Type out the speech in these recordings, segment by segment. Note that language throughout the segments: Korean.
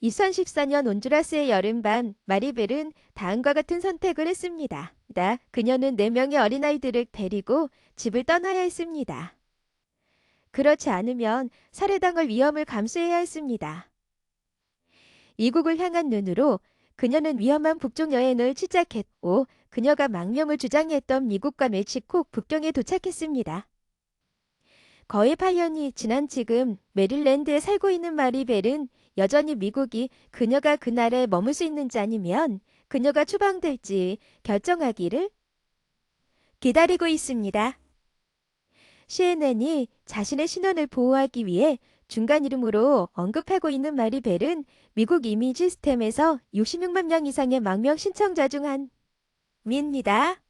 2014년 온두라스의 여름밤, 마리벨은 다음과 같은 선택을 했습니다. 그녀는 4명의 어린아이들을 데리고 집을 떠나야 했습니다. 그렇지 않으면 살해당할 위험을 감수해야 했습니다. 이국을 향한 눈으로 그녀는 위험한 북쪽 여행을 시작했고 그녀가 망명을 주장했던 미국과 멕시코 국경에 도착했습니다. 거의 8년이 지난 지금 메릴랜드에 살고 있는 마리벨은 여전히 미국이 그녀가 그 나라에 머물 수 있는지 아니면 그녀가 추방될지 결정하기를 기다리고 있습니다. CNN이 자신의 신원을 보호하기 위해 중간 이름으로 언급하고 있는 마리벨은 미국 이민 시스템에서 66만 명 이상의 망명 신청자 중 한 명입니다.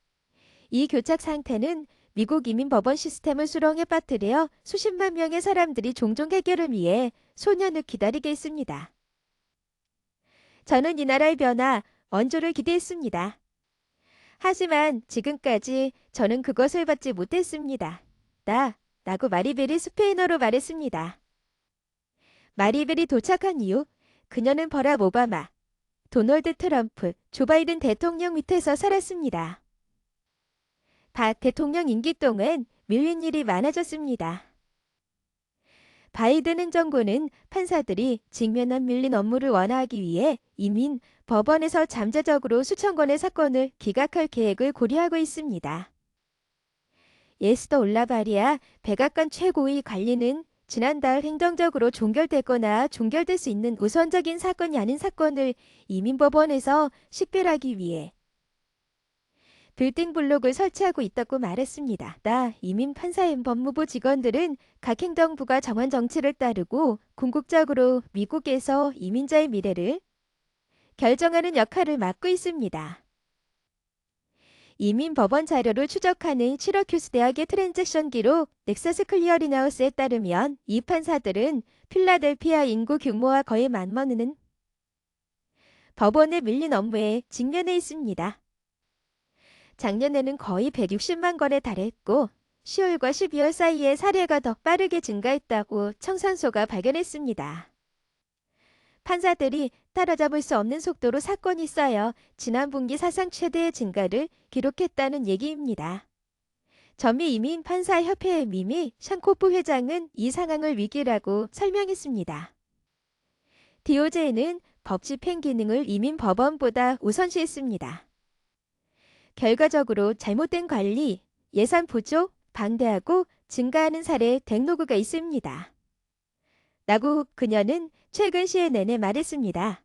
이 교착 상태는 미국 이민 법원 시스템을 수렁에 빠뜨려 수십만 명의 사람들이 종종 해결을 위해 소년을 기다리게 했습니다. 저는 이 나라의 변화, 원조를 기대했습니다. 하지만 지금까지 저는 그것을 받지 못했습니다. 라고 마리벨이 스페인어로 말했습니다. 마리벨이 도착한 이후 그녀는 버락 오바마, 도널드 트럼프, 조 바이든 대통령 밑에서 살았습니다. 박 대통령 임기 동안 밀린 일이 많아졌습니다. 바이든 행정부는 판사들이 직면한 밀린 업무를 완화하기 위해 이민 법원에서 잠재적으로 수천 건의 사건을 기각할 계획을 고려하고 있습니다. 예스더 올라바리아 백악관 최고위 관리는 지난달 행정적으로 종결되거나 종결될 수 있는 우선적인 사건이 아닌 사건을 이민법원에서 식별하기 위해 빌딩 블록을 설치하고 있다고 말했습니다. 이민 판사인 법무부 직원들은 각 행정부가 정한 정치를 따르고 궁극적으로 미국에서 이민자의 미래를 결정하는 역할을 맡고 있습니다. 이민 법원 자료를 추적하는 시러큐스 대학의 트랜잭션 기록 넥서스 클리어링하우스에 따르면 이 판사들은 필라델피아 인구 규모와 거의 맞먹는 법원에 밀린 업무에 직면해 있습니다. 작년에는 거의 160만 건에 달했고 10월과 12월 사이에 사례가 더 빠르게 증가했다고 청산소가 발견했습니다. 판사들이 따라잡을 수 없는 속도로 사건이 쌓여 지난 분기 사상 최대의 증가를 기록했다는 얘기입니다. 전미 이민 판사협회의 미미 샹코프 회장은 이 상황을 위기라고 설명했습니다. DOJ는 법 집행 기능을 이민 법원보다 우선시했습니다. 결과적으로 잘못된 관리, 예산 부족, 방대하고 증가하는 사례 덱로그가 있습니다. 라고 그녀는 최근 CNN에 말했습니다.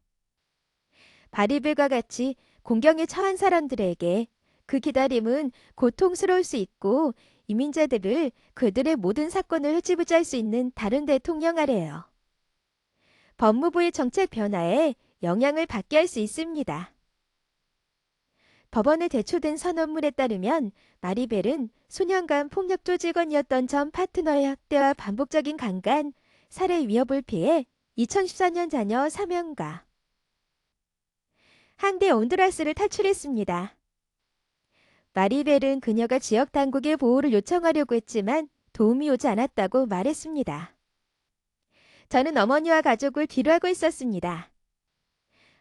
바리벨과 같이 공경에 처한 사람들에게 그 기다림은 고통스러울 수 있고 이민자들을 그들의 모든 사건을 흐지부지할 수 있는 다른 대통령 아래요. 법무부의 정책 변화에 영향을 받게 할 수 있습니다. 법원에 제출된 선언문에 따르면 마리벨은 수년간 폭력조 직원이었던 전 파트너의 학대와 반복적인 강간, 살해 위협을 피해 2014년 자녀 3명과 한데 온두라스를 탈출했습니다. 마리벨은 그녀가 지역 당국의 보호를 요청하려고 했지만 도움이 오지 않았다고 말했습니다. 저는 어머니와 가족을 뒤로하고 있었습니다.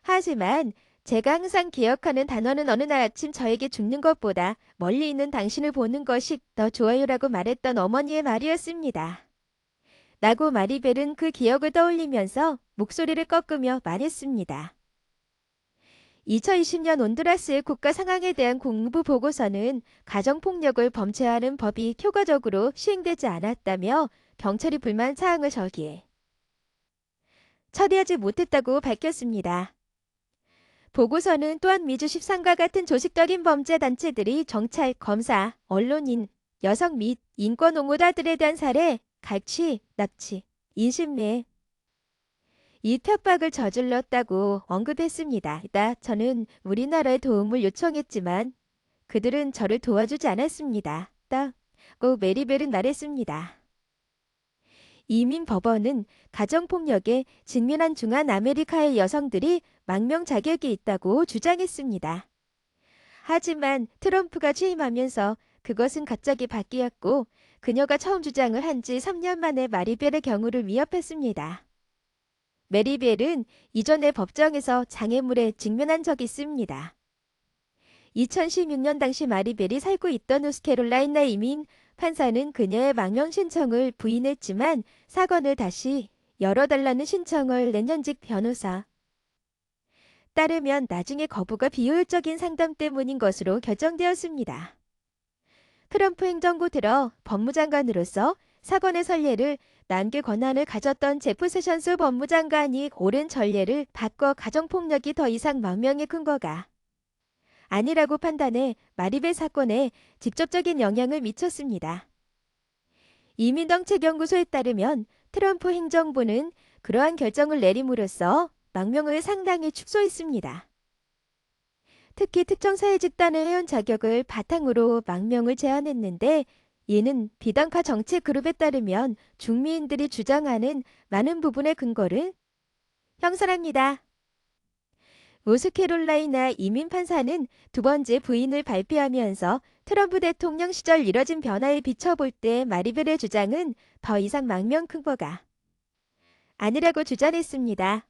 하지만 제가 항상 기억하는 단어는 어느 날 아침 저에게 죽는 것보다 멀리 있는 당신을 보는 것이 더 좋아요라고 말했던 어머니의 말이었습니다. 라고 마리벨은 그 기억을 떠올리면서 목소리를 꺾으며 말했습니다. 2020년 온두라스의 국가 상황에 대한 공부 보고서는 가정폭력을 범죄하는 법이 효과적으로 시행되지 않았다며 경찰이 불만 사항을 저기에 처리하지 못했다고 밝혔습니다. 보고서는 또한 미주 13과 같은 조직적인 범죄 단체들이 경찰, 검사, 언론인, 여성 및 인권 옹호자들에 대한 살해, 갈취, 납치, 인신매, 이 협박을 저질렀다고 언급했습니다. 저는 우리나라의 도움을 요청했지만 그들은 저를 도와주지 않았습니다. 고 메리벨은 말했습니다. 이민 법원은 가정폭력에 직면한 중한 아메리카의 여성들이 망명 자격이 있다고 주장했습니다. 하지만 트럼프가 취임하면서 그것은 갑자기 바뀌었고 그녀가 처음 주장을 한 지 3년 만에 마리벨의 경우를 위협했습니다. 메리벨은 이전에 법정에서 장애물에 직면한 적이 있습니다. 2016년 당시 마리벨이 살고 있던 노스캐롤라이나 이민 판사는 그녀의 망명 신청을 부인했지만 사건을 다시 열어달라는 신청을 낸 현직 변호사 따르면 나중에 거부가 비효율적인 상담 때문인 것으로 결정되었습니다. 트럼프 행정부 들어 법무장관으로서 사건의 선례를 남길 권한을 가졌던 제프 세션스 법무장관이 옳은 전례를 바꿔 가정폭력이 더 이상 망명의 근거가 아니라고 판단해 마리벨 사건에 직접적인 영향을 미쳤습니다. 이민정책연구소에 따르면 트럼프 행정부는 그러한 결정을 내림으로써 망명을 상당히 축소했습니다. 특히 특정 사회 집단을 해온 자격을 바탕으로 망명을 제한했는데 이는 비단파 정치 그룹에 따르면 중미인들이 주장하는 많은 부분의 근거를 형성합니다. 노스캐롤라이나 이민 판사는 두 번째 부인을 발표하면서 트럼프 대통령 시절 이뤄진 변화에 비춰볼 때 마리벨의 주장은 더 이상 망명 근거가 아니라고 주장했습니다.